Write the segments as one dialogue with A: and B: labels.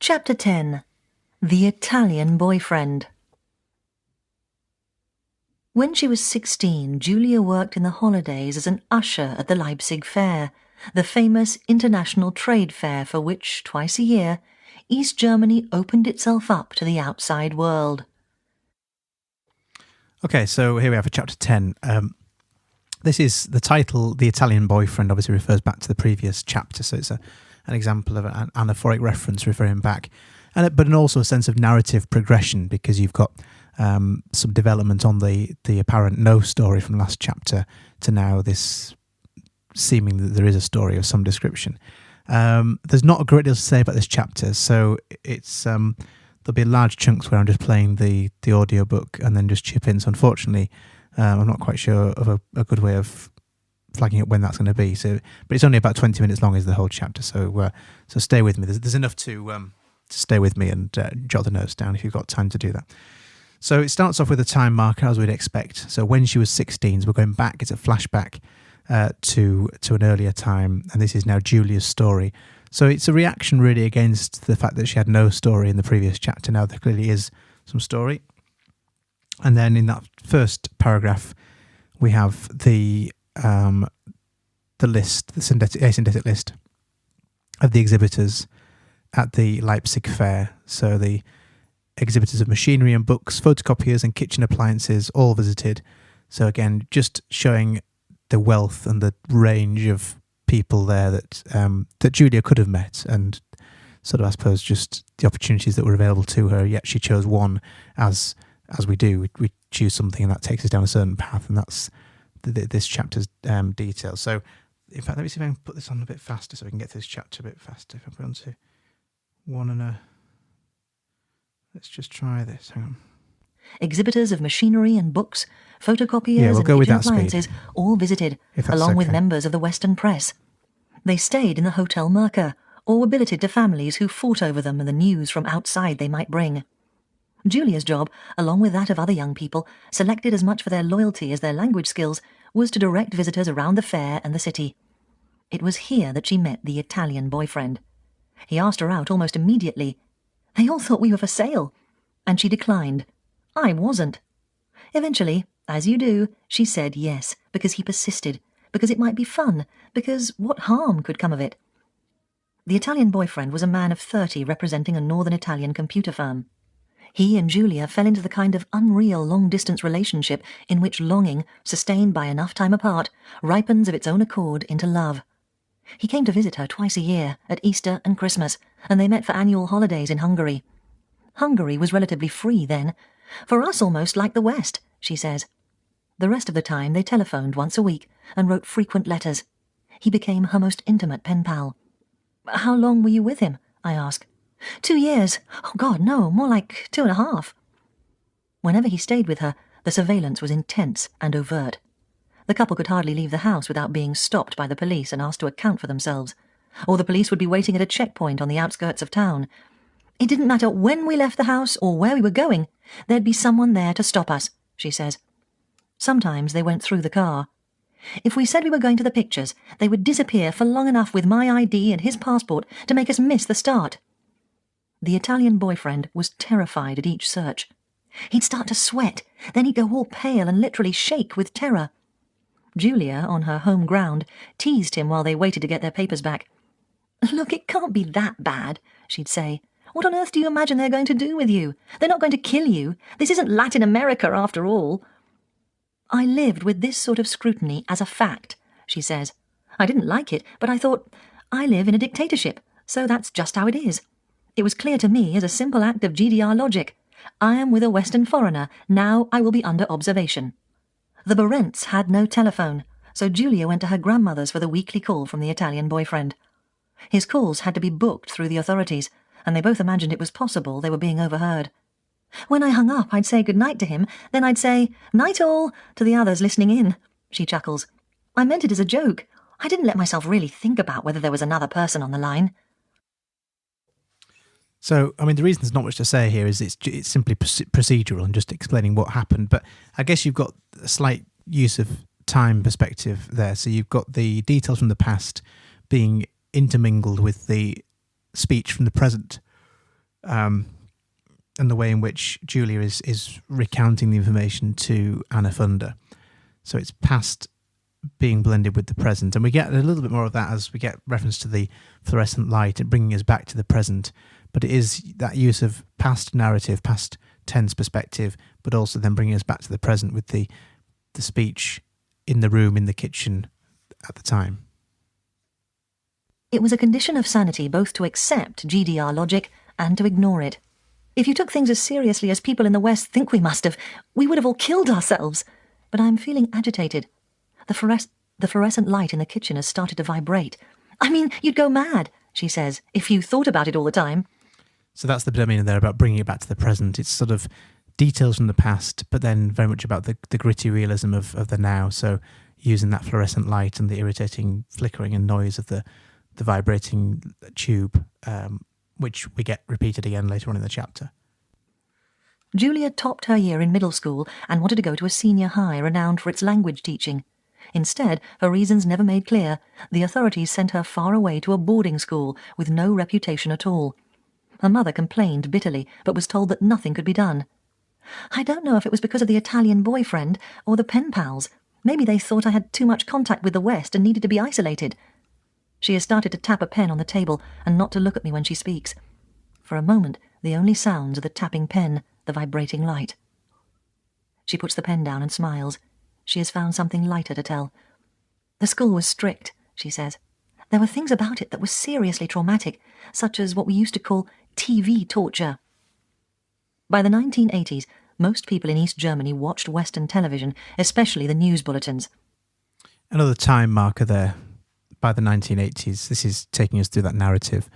A: Chapter 10. The Italian Boyfriend. When she was 16, Julia worked in the holidays as an usher at the Leipzig Fair, the famous international trade fair for which, twice a year, East Germany opened itself up to the outside world.
B: Okay, so here we have a chapter 10. This is the title, The Italian Boyfriend, obviously refers back to the previous chapter, so it's an example of an anaphoric reference referring back, but also a sense of narrative progression, because you've got some development on the apparent no story from last chapter to now this seeming that there is a story of some description. There's not a great deal to say about this chapter, so it's there'll be large chunks where I'm just playing the audiobook and then just chip in. So unfortunately, I'm not quite sure of a good way of flagging up when that's going to be. So, but it's only about 20 minutes long is the whole chapter. So stay with me. There's enough to stay with me and jot the notes down if you've got time to do that. So it starts off with a time marker, as we'd expect. So when she was 16, so we're going back. It's a flashback to an earlier time, and this is now Julia's story. So it's a reaction really against the fact that she had no story in the previous chapter. Now there clearly is some story. And then in that first paragraph, we have the list, the asyndetic list of the exhibitors at the Leipzig Fair. So the exhibitors of machinery and books, photocopiers and kitchen appliances, all visited. So again, just showing the wealth and the range of people there that Julia could have met, and sort of, I suppose, just the opportunities that were available to her. Yet she chose one, as we do. We choose something, and that takes us down a certain path, and that's this chapter's details. So, in fact, let me see if I can put this on a bit faster so we can get through this chapter a bit faster. If I put it onto let's just try this. Hang on.
A: Exhibitors of machinery and books, photocopiers and kitchen appliances, all visited, along with members of the Western press. They stayed in the Hotel Merker, or were billeted to families who fought over them and the news from outside they might bring. Julia's job, along with that of other young people, selected as much for their loyalty as their language skills, was to direct visitors around the fair and the city. It was here that she met the Italian boyfriend. He asked her out almost immediately. They all thought we were for sale, and she declined. I wasn't. Eventually, as you do, she said yes, because he persisted, because it might be fun, because what harm could come of it? The Italian boyfriend was a man of 30 representing a northern Italian computer firm. He and Julia fell into the kind of unreal long-distance relationship in which longing, sustained by enough time apart, ripens of its own accord into love. He came to visit her twice a year, at Easter and Christmas, and they met for annual holidays in Hungary. Hungary was relatively free then, for us almost like the West, she says. The rest of the time they telephoned once a week and wrote frequent letters. He became her most intimate pen pal. How long were you with him? I ask. 2 years. Oh God, no, more like 2.5. Whenever he stayed with her, the surveillance was intense and overt. The couple could hardly leave the house without being stopped by the police and asked to account for themselves, or the police would be waiting at a checkpoint on the outskirts of town. It didn't matter when we left the house or where we were going, there'd be someone there to stop us, she says. Sometimes they went through the car. If we said we were going to the pictures, they would disappear for long enough with my ID and his passport to make us miss the start. The Italian boyfriend was terrified at each search. He'd start to sweat, then he'd go all pale and literally shake with terror. Julia, on her home ground, teased him while they waited to get their papers back. Look, it can't be that bad, she'd say. What on earth do you imagine they're going to do with you? They're not going to kill you. This isn't Latin America, after all. I lived with this sort of scrutiny as a fact, she says. I didn't like it, but I thought, I live in a dictatorship, so that's just how it is. It was clear to me as a simple act of GDR logic. I am with a Western foreigner, now I will be under observation. The Barents had no telephone, so Julia went to her grandmother's for the weekly call from the Italian boyfriend. His calls had to be booked through the authorities, and they both imagined it was possible they were being overheard. When I hung up, I'd say good night to him, then I'd say, night all, to the others listening in, she chuckles. I meant it as a joke. I didn't let myself really think about whether there was another person on the line.
B: So, I mean, the reason there's not much to say here is it's simply procedural and just explaining what happened. But I guess you've got a slight use of time perspective there. So you've got the details from the past being intermingled with the speech from the present. and the way in which Julia is recounting the information to Anna Funder. So it's past being blended with the present. And we get a little bit more of that as we get reference to the fluorescent light and bringing us back to the present. But it is that use of past narrative, past tense perspective, but also then bringing us back to the present with the speech in the room, in the kitchen at the time.
A: It was a condition of sanity both to accept GDR logic and to ignore it. If you took things as seriously as people in the West think we must have, we would have all killed ourselves. But I'm feeling agitated. The fluorescent light in the kitchen has started to vibrate. I mean, you'd go mad, she says, if you thought about it all the time.
B: So that's the bit I mean there about bringing it back to the present. It's sort of details from the past, but then very much about the gritty realism of the now. So using that fluorescent light and the irritating flickering and noise of the vibrating tube, which we get repeated again later on in the chapter.
A: Julia topped her year in middle school and wanted to go to a senior high renowned for its language teaching. Instead, for reasons never made clear, the authorities sent her far away to a boarding school with no reputation at all. Her mother complained bitterly, but was told that nothing could be done. I don't know if it was because of the Italian boyfriend or the pen pals. Maybe they thought I had too much contact with the West and needed to be isolated. She has started to tap a pen on the table and not to look at me when she speaks. For a moment, the only sounds are the tapping pen, the vibrating light. She puts the pen down and smiles. She has found something lighter to tell. The school was strict, she says. There were things about it that were seriously traumatic, such as what we used to call TV torture. By the 1980s, most people in East Germany watched Western television, especially the news bulletins.
B: Another time marker there. By the 1980s, this is taking us through that narrative.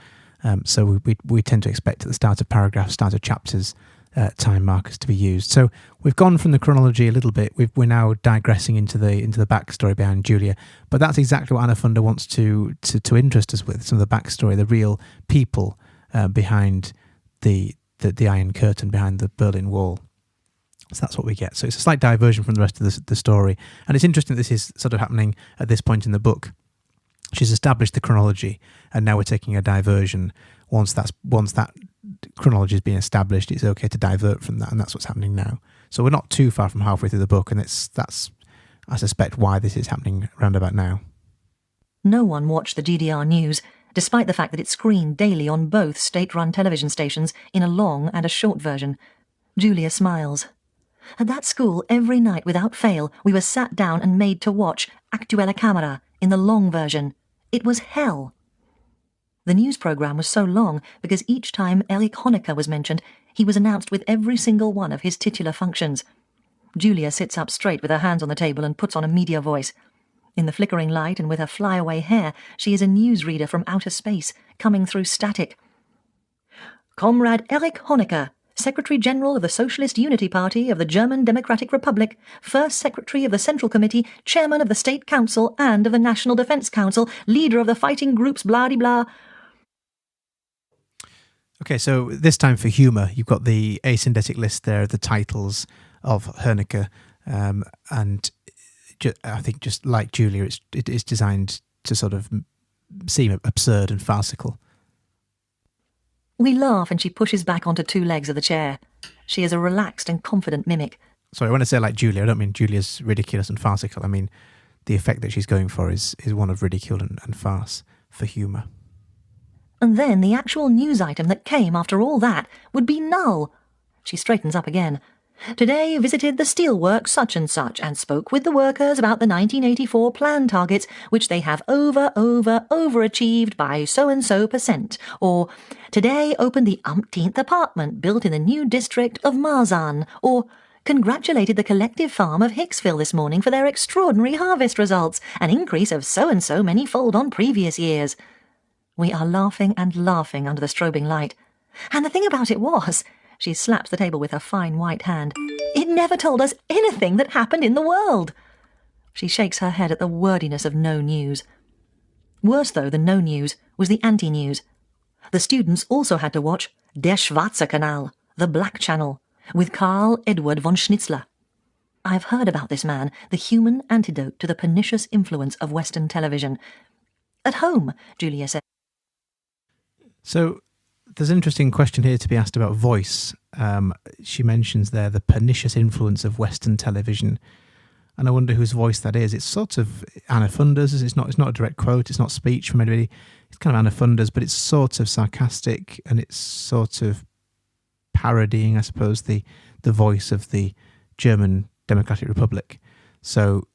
B: So we tend to expect at the start of paragraphs, start of chapters, time markers to be used. So we've gone from the chronology a little bit. We're now digressing into the backstory behind Julia. But that's exactly what Anna Funder wants to interest us with, some of the backstory, the real people behind the Iron Curtain, behind the Berlin Wall. So that's what we get. So it's a slight diversion from the rest of the story. And it's interesting that this is sort of happening at this point in the book. She's established the chronology, and now we're taking a diversion. Once that chronology has been established, it's okay to divert from that, and that's what's happening now. So we're not too far from halfway through the book, and that's I suspect why this is happening round about now.
A: No one watched the GDR news, despite the fact that it screened daily on both state-run television stations in a long and a short version. Julia smiles. At that school, every night without fail, we were sat down and made to watch Aktuelle Kamera in the long version. It was hell. The news programme was so long because each time Erich Honecker was mentioned, he was announced with every single one of his titular functions. Julia sits up straight with her hands on the table and puts on a media voice. In the flickering light and with her flyaway hair, she is a newsreader from outer space, coming through static. Comrade Erich Honecker, Secretary-General of the Socialist Unity Party of the German Democratic Republic, First Secretary of the Central Committee, Chairman of the State Council and of the National Defence Council, Leader of the Fighting Groups, blah-de-blah.
B: Okay, so this time for humour, you've got the asyndetic list there, the titles of Honecker, and I think just like Julia, it is designed to sort of seem absurd and farcical.
A: We laugh and she pushes back onto two legs of the chair. She is a relaxed and confident mimic.
B: Sorry, when I say like Julia, I don't mean Julia's ridiculous and farcical. I mean the effect that she's going for is one of ridicule and farce for humour.
A: And then the actual news item that came after all that would be null. She straightens up again. Today visited the steelworks such and spoke with the workers about the 1984 plan targets, which they have overachieved by so-and-so %. Or, today opened the umpteenth apartment built in the new district of Marzahn. Or, congratulated the collective farm of Hicksville this morning for their extraordinary harvest results, an increase of so-and-so many-fold on previous years. We are laughing and laughing under the strobing light. And the thing about it was, she slaps the table with her fine white hand, it never told us anything that happened in the world. She shakes her head at the wordiness of no news. Worse, though, than no news was the anti-news. The students also had to watch Der Schwarze Kanal, the Black Channel, with Karl Edward von Schnitzler. I've heard about this man, the human antidote to the pernicious influence of Western television. At home, Julia said.
B: So there's an interesting question here to be asked about voice. She mentions there the pernicious influence of Western television. And I wonder whose voice that is. It's sort of Anna Funder's. It's not a direct quote. It's not speech from anybody. It's kind of Anna Funder's, but it's sort of sarcastic and it's sort of parodying, I suppose, the voice of the German Democratic Republic. So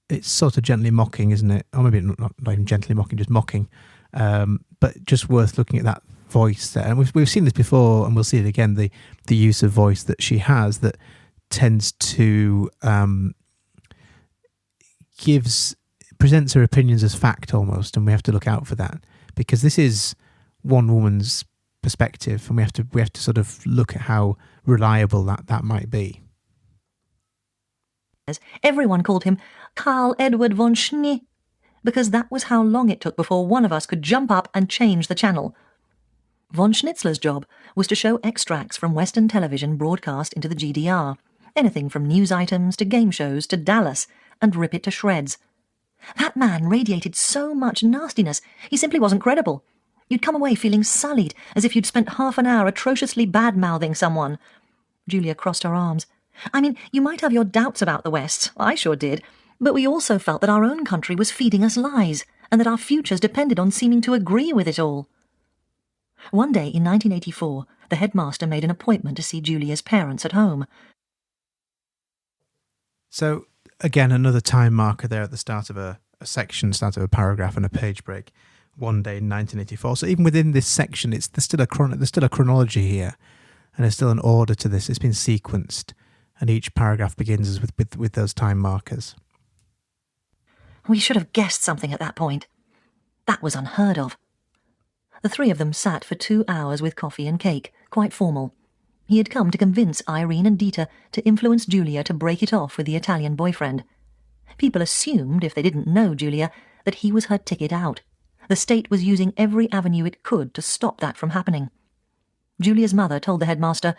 B: it's sort of gently mocking, isn't it? Or maybe not even gently mocking, just mocking. But just worth looking at that voice there. And we've seen this before, and we'll see it again, the use of voice that she has that tends to presents her opinions as fact almost, and we have to look out for that, because this is one woman's perspective, and we have to sort of look at how reliable that might be.
A: Everyone called him Karl Edward von Schnee, because that was how long it took before one of us could jump up and change the channel. Von Schnitzler's job was to show extracts from Western television broadcast into the GDR, anything from news items to game shows to Dallas, and rip it to shreds. That man radiated so much nastiness, he simply wasn't credible. You'd come away feeling sullied, as if you'd spent half an hour atrociously bad-mouthing someone. Julia crossed her arms. I mean, you might have your doubts about the West, I sure did, but we also felt that our own country was feeding us lies, and that our futures depended on seeming to agree with it all. One day in 1984, the headmaster made an appointment to see Julia's parents at home.
B: So, again, another time marker there at the start of a section, start of a paragraph and a page break. One day in 1984. So even within this section, there's still a chronology here, and there's still an order to this. It's been sequenced, and each paragraph begins with those time markers.
A: We should have guessed something at that point. That was unheard of. The three of them sat for 2 hours with coffee and cake, quite formal. He had come to convince Irene and Dieter to influence Julia to break it off with the Italian boyfriend. People assumed, if they didn't know Julia, that he was her ticket out. The state was using every avenue it could to stop that from happening. Julia's mother told the headmaster,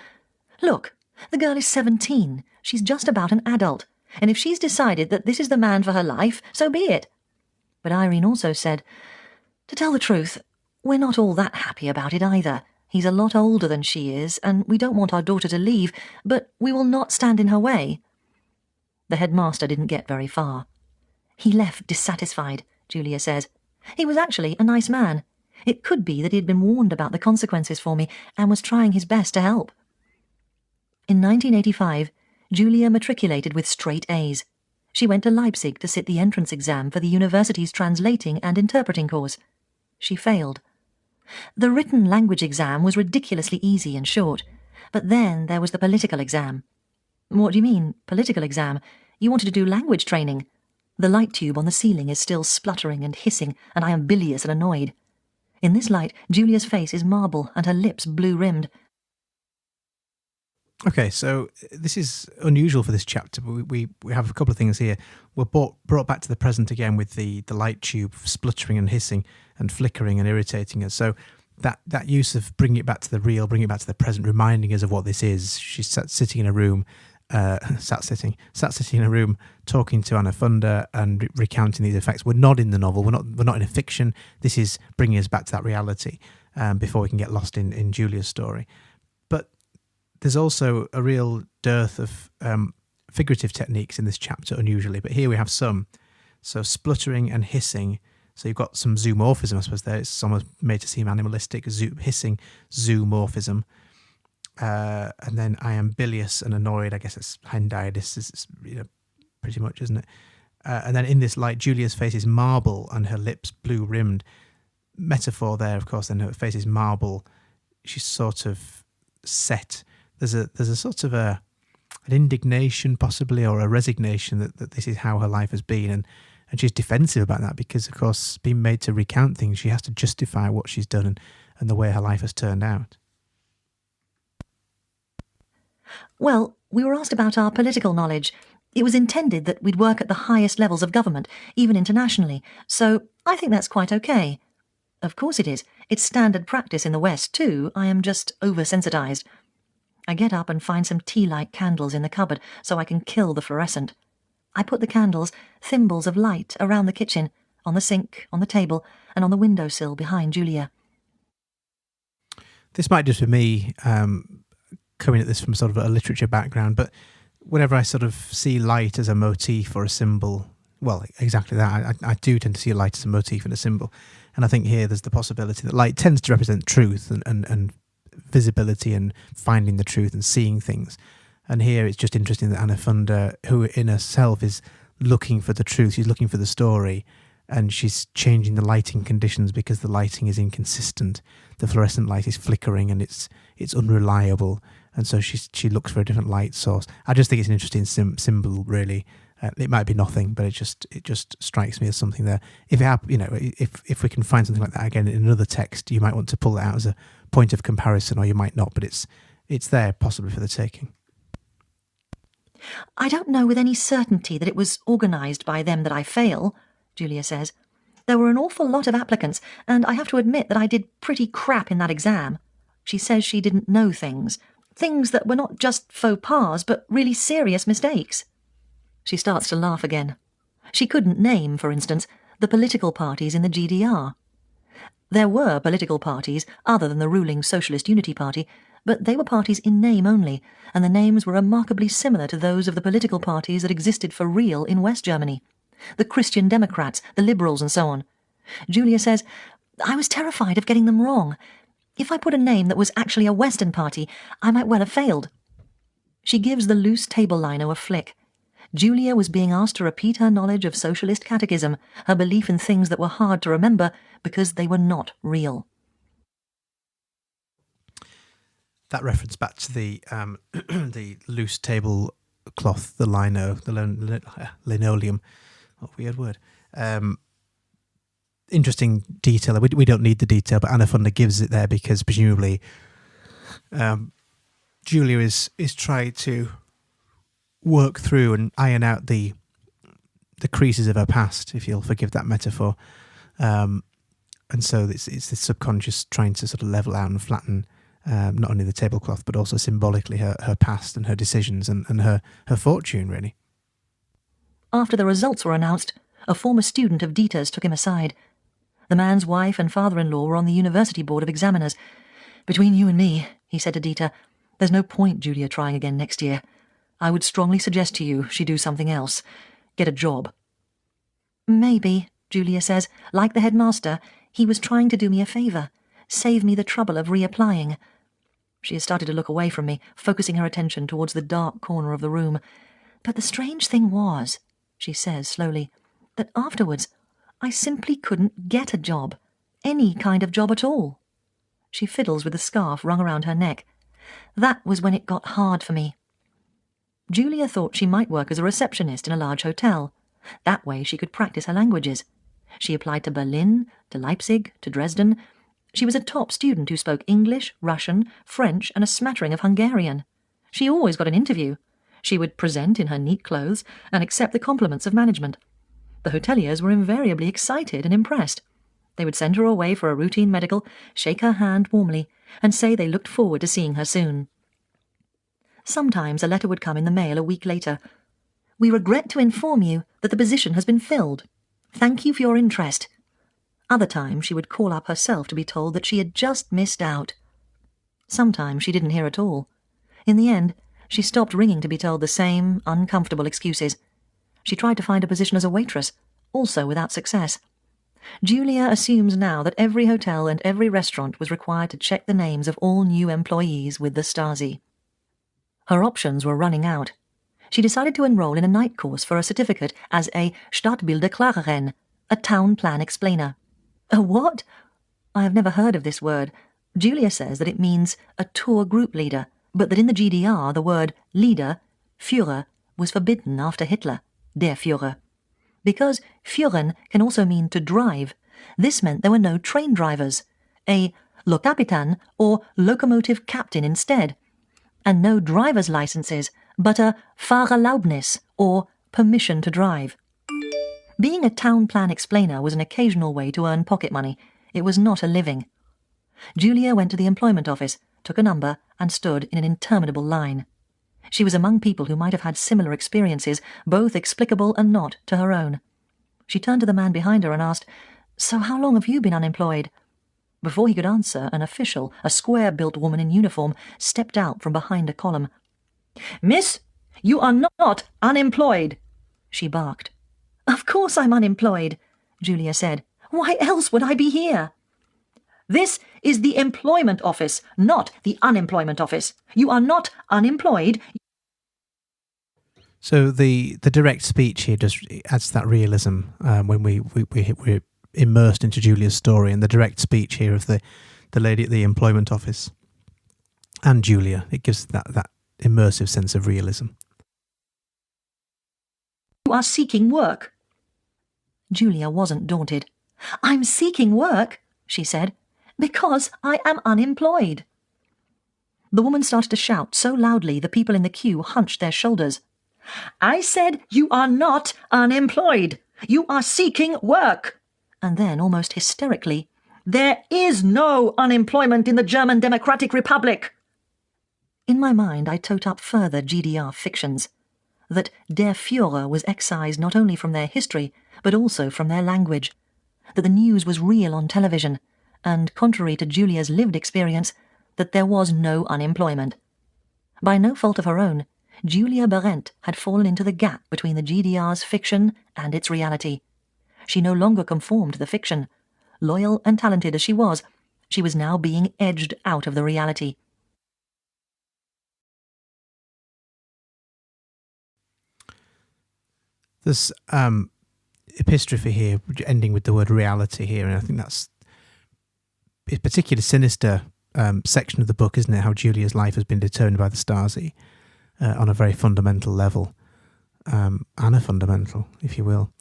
A: "Look, the girl is 17. She's just about an adult. And if she's decided that this is the man for her life, so be it." But Irene also said, "To tell the truth, we're not all that happy about it either. He's a lot older than she is, and we don't want our daughter to leave, but we will not stand in her way." The headmaster didn't get very far. "He left dissatisfied," Julia says. "He was actually a nice man. It could be that he'd been warned about the consequences for me and was trying his best to help." In 1985, Julia matriculated with straight A's. She went to Leipzig to sit the entrance exam for the university's translating and interpreting course. She failed. The written language exam was ridiculously easy and short, but then there was the political exam. "What do you mean, political exam? You wanted to do language training." The light tube on the ceiling is still spluttering and hissing, and I am bilious and annoyed. In this light, Julia's face is marble and her lips blue-rimmed.
B: Okay, so this is unusual for this chapter, but we have a couple of things here. We're brought back to the present again with the light tube spluttering and hissing and flickering and irritating us. So that use of bringing it back to the real, bringing it back to the present, reminding us of what this is. She's sitting in a room, sat sitting in a room, talking to Anna Funder and recounting these effects. We're not in the novel. We're not in a fiction. This is bringing us back to that reality before we can get lost in Julia's story. But there's also a real dearth of figurative techniques in this chapter, unusually. But here we have some. So spluttering and hissing. So you've got some zoomorphism, I suppose. There, it's almost made to seem animalistic. Hissing, zoomorphism. And then I am bilious and annoyed. I guess it's hendiadys, is pretty much, isn't it? And then in this light, Julia's face is marble and her lips blue-rimmed. Metaphor there, of course, then her face is marble. She's sort of set. There's a sort of an indignation, possibly, or a resignation that this is how her life has been. And she's defensive about that because, of course, being made to recount things, she has to justify what she's done and the way her life has turned out.
A: Well, we were asked about our political knowledge. It was intended that we'd work at the highest levels of government, even internationally, so I think that's quite okay. Of course it is. It's standard practice in the West, too. I am just oversensitized. I get up and find some tea-light candles in the cupboard so I can kill the fluorescent. I put the candles, thimbles of light, around the kitchen, on the sink, on the table, and on the windowsill behind Julia.
B: this might just be me coming at this from sort of a literature background, but whenever I sort of see light as a motif or a symbol, well, exactly that, I do tend to see light as a motif and a symbol. And I think here there's the possibility that light tends to represent truth and visibility and finding the truth and seeing things. And here it's just interesting that Anna Funder, who in herself is looking for the truth, she's looking for the story, and she's changing the lighting conditions because the lighting is inconsistent. The fluorescent light is flickering and it's unreliable, and so she looks for a different light source. I just think it's an interesting symbol, really. It might be nothing, but it just strikes me as something there. If we can find something like that again in another text, you might want to pull that out as a point of comparison, or you might not. But it's there possibly for the taking.
A: I don't know with any certainty that it was organised by them that I fail, Julia says. There were an awful lot of applicants, and I have to admit that I did pretty crap in that exam. She says she didn't know things that were not just faux pas, but really serious mistakes. She starts to laugh again. She couldn't name, for instance, the political parties in the GDR. There were political parties other than the ruling Socialist Unity Party, but they were parties in name only, and the names were remarkably similar to those of the political parties that existed for real in West Germany. The Christian Democrats, the Liberals, and so on. Julia says, I was terrified of getting them wrong. If I put a name that was actually a Western party, I might well have failed. She gives the loose table lino a flick. Julia was being asked to repeat her knowledge of socialist catechism, her belief in things that were hard to remember because they were not real.
B: That reference back to the the loose tablecloth, the lino, the linoleum. What a weird word. Interesting detail. We don't need the detail, but Anna Funder gives it there because presumably Julia is trying to work through and iron out the creases of her past, if you'll forgive that metaphor. And so it's this subconscious trying to sort of level out and flatten not only the tablecloth, but also symbolically her past and her decisions and her fortune, really.
A: After the results were announced, a former student of Dieter's took him aside. The man's wife and father-in-law were on the university board of examiners. Between you and me, he said to Dieter, there's no point Julia trying again next year. I would strongly suggest to you she do something else. Get a job. Maybe, Julia says, like the headmaster, he was trying to do me a favour, save me the trouble of reapplying. She has started to look away from me, focusing her attention towards the dark corner of the room. But the strange thing was, she says slowly, that afterwards I simply couldn't get a job, any kind of job at all. She fiddles with the scarf wrung around her neck. That was when it got hard for me. Julia thought she might work as a receptionist in a large hotel. That way she could practice her languages. She applied to Berlin, to Leipzig, to Dresden. She was a top student who spoke English, Russian, French, and a smattering of Hungarian. She always got an interview. She would present in her neat clothes and accept the compliments of management. The hoteliers were invariably excited and impressed. They would send her away for a routine medical, shake her hand warmly, and say they looked forward to seeing her soon. Sometimes a letter would come in the mail a week later. We regret to inform you that the position has been filled. Thank you for your interest. Other times she would call up herself to be told that she had just missed out. Sometimes she didn't hear at all. In the end, she stopped ringing to be told the same uncomfortable excuses. She tried to find a position as a waitress, also without success. Julia assumes now that every hotel and every restaurant was required to check the names of all new employees with the Stasi. Her options were running out. She decided to enroll in a night course for a certificate as a Stadtbilderklarerin, a town plan explainer. A what? I have never heard of this word. Julia says that it means a tour group leader, but that in the GDR the word leader, Führer, was forbidden after Hitler, der Führer. Because führen can also mean to drive, this meant there were no train drivers, a Lokapitan or locomotive captain instead, and no driver's licenses, but a Fahrerlaubnis or permission to drive. Being a town plan explainer was an occasional way to earn pocket money. It was not a living. Julia went to the employment office, took a number, and stood in an interminable line. She was among people who might have had similar experiences, both explicable and not, to her own. She turned to the man behind her and asked, "So how long have you been unemployed?" Before he could answer, an official, a square-built woman in uniform, stepped out from behind a column. "Miss, you are not unemployed," she barked. "Of course I'm unemployed," Julia said. "Why else would I be here?" "This is the employment office, not the unemployment office. You are not unemployed."
B: So the direct speech here just adds that realism when we're immersed into Julia's story, and the direct speech here of the lady at the employment office and Julia, it gives that immersive sense of realism.
A: "You are seeking work." Julia wasn't daunted. "I'm seeking work," she said, "because I am unemployed." The woman started to shout so loudly the people in the queue hunched their shoulders. "I said you are not unemployed. You are seeking work." And then, almost hysterically, "There is no unemployment in the German Democratic Republic." In my mind, I tote up further GDR fictions. That Der Führer was excised not only from their history, but also from their language. That the news was real on television, and, contrary to Julia's lived experience, that there was no unemployment. By no fault of her own, Julia Berendt had fallen into the gap between the GDR's fiction and its reality. She no longer conformed to the fiction. Loyal and talented as she was now being edged out of the reality.
B: There's epistrophe here, ending with the word reality here, and I think that's a particularly sinister section of the book, isn't it? How Julia's life has been determined by the Stasi on a very fundamental level, anafundamental, if you will.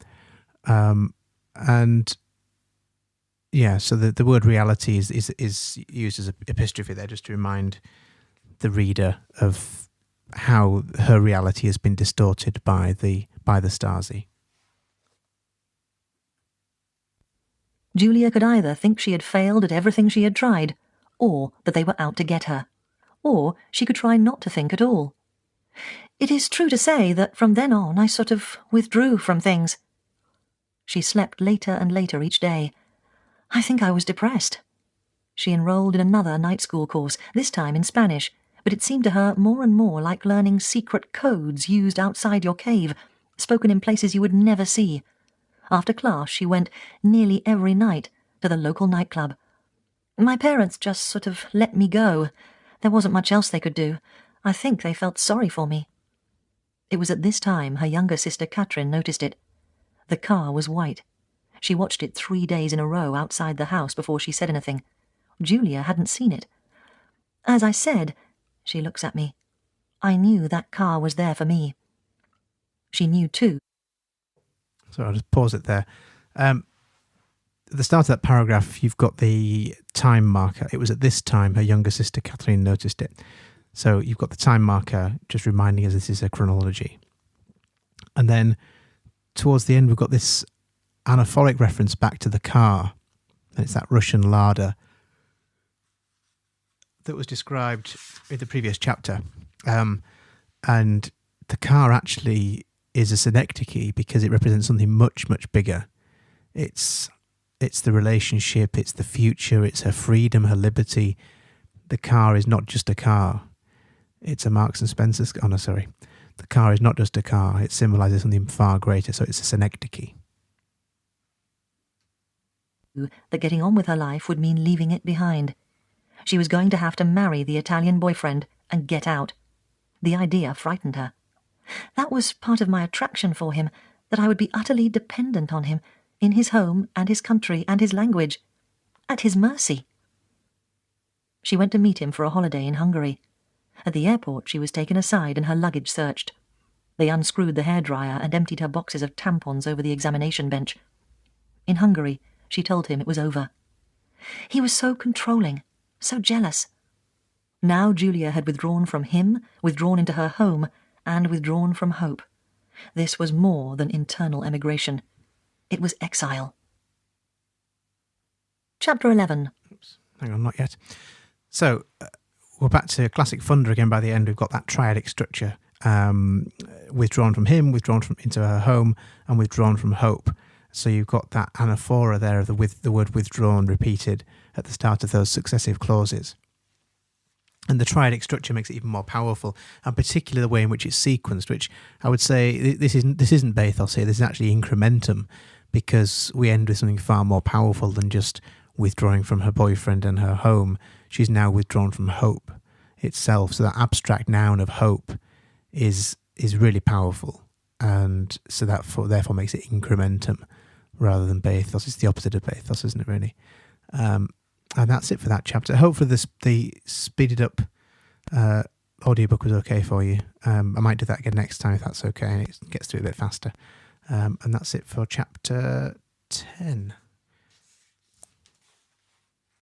B: And yeah, so the word reality is used as an epistrophe there, just to remind the reader of how her reality has been distorted by the Stasi.
A: Julia could either think she had failed at everything she had tried, or that they were out to get her, or she could try not to think at all. It is true to say that from then on I sort of withdrew from things. She slept later and later each day. I think I was depressed. She enrolled in another night school course, this time in Spanish, but it seemed to her more and more like learning secret codes used outside your cave, spoken in places you would never see. After class, she went nearly every night to the local nightclub. My parents just sort of let me go. There wasn't much else they could do. I think they felt sorry for me. It was at this time her younger sister Katrin noticed it. The car was white. She watched it 3 days in a row outside the house before she said anything. Julia hadn't seen it. As I said, she looks at me, I knew that car was there for me. She knew too.
B: So I'll just pause it there. At the start of that paragraph, you've got the time marker. It was at this time her younger sister Kathleen noticed it. So you've got the time marker just reminding us this is a chronology. And then towards the end, we've got this anaphoric reference back to the car. And it's that Russian Lada that was described in the previous chapter. And the car actually is a synecdoche because it represents something much, much bigger. It's the relationship, it's the future, it's her freedom, her liberty. The car is not just a car. It's a Marks and Spencer's... Oh, no, sorry. The car is not just a car. It symbolises something far greater, so it's a synecdoche.
A: That getting on with her life would mean leaving it behind. She was going to have to marry the Italian boyfriend and get out. The idea frightened her. That was part of my attraction for him, that I would be utterly dependent on him, in his home and his country and his language, at his mercy. She went to meet him for a holiday in Hungary. At the airport she was taken aside and her luggage searched. They unscrewed the hairdryer and emptied her boxes of tampons over the examination bench. In Hungary, she told him it was over. He was so controlling, so jealous. Now Julia had withdrawn from him, withdrawn into her home, and withdrawn from hope. This was more than internal emigration. It was exile. Chapter 11.
B: Oops, hang on, not yet. So, we're back to classic Funder again by the end. We've got that triadic structure. Withdrawn from him, withdrawn from into her home, and withdrawn from hope. So you've got that anaphora there of the word withdrawn repeated at the start of those successive clauses. And the triadic structure makes it even more powerful, and particularly the way in which it's sequenced, which I would say this isn't bathos here, this is actually incrementum, because we end with something far more powerful than just withdrawing from her boyfriend and her home. She's now withdrawn from hope itself. So that abstract noun of hope is really powerful, and so that therefore makes it incrementum rather than bathos. It's the opposite of bathos, isn't it, really? And that's it for that chapter. Hopefully the speeded up audiobook was okay for you. I might do that again next time if that's okay, and it gets through a bit faster. And that's it for chapter 10.